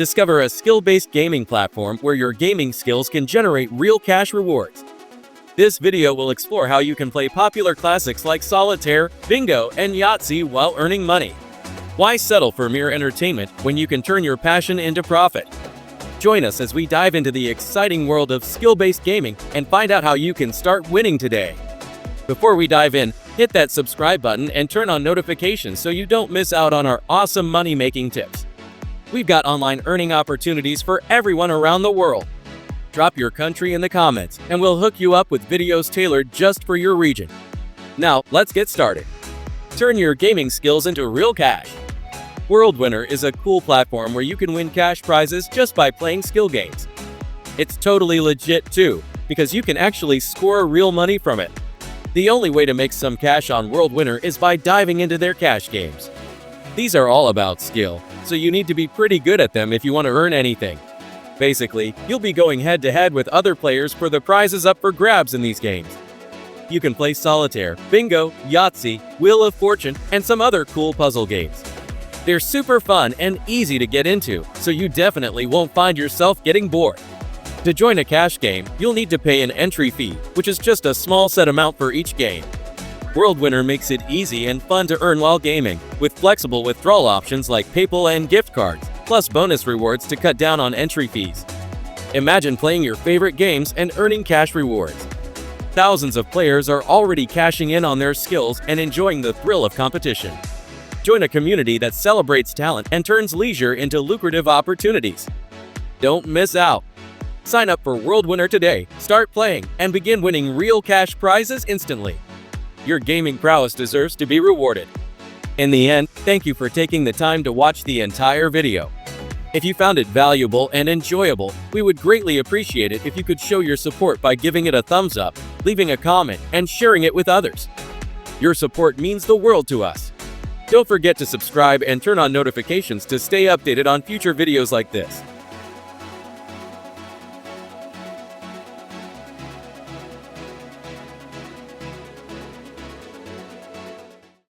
Discover a skill-based gaming platform where your gaming skills can generate real cash rewards. This video will explore how you can play popular classics like Solitaire, Bingo, and Yahtzee while earning money. Why settle for mere entertainment when you can turn your passion into profit? Join us as we dive into the exciting world of skill-based gaming and find out how you can start winning today. Before we dive in, hit that subscribe button and turn on notifications so you don't miss out on our awesome money-making tips. We've got online earning opportunities for everyone around the world. Drop your country in the comments and we'll hook you up with videos tailored just for your region. Now, let's get started. Turn your gaming skills into real cash. WorldWinner is a cool platform where you can win cash prizes just by playing skill games. It's totally legit too, because you can actually score real money from it. The only way to make some cash on WorldWinner is by diving into their cash games. These are all about skill, so you need to be pretty good at them if you want to earn anything. Basically, you'll be going head-to-head with other players for the prizes up for grabs in these games. You can play Solitaire, Bingo, Yahtzee, Wheel of Fortune, and some other cool puzzle games. They're super fun and easy to get into, so you definitely won't find yourself getting bored. To join a cash game, you'll need to pay an entry fee, which is just a small set amount for each game. WorldWinner makes it easy and fun to earn while gaming, with flexible withdrawal options like PayPal and gift cards, plus bonus rewards to cut down on entry fees. Imagine playing your favorite games and earning cash rewards. Thousands of players are already cashing in on their skills and enjoying the thrill of competition. Join a community that celebrates talent and turns leisure into lucrative opportunities. Don't miss out. Sign up for WorldWinner today, start playing, and begin winning real cash prizes instantly. Your gaming prowess deserves to be rewarded. In the end, thank you for taking the time to watch the entire video. If you found it valuable and enjoyable, we would greatly appreciate it if you could show your support by giving it a thumbs up, leaving a comment, and sharing it with others. Your support means the world to us. Don't forget to subscribe and turn on notifications to stay updated on future videos like this.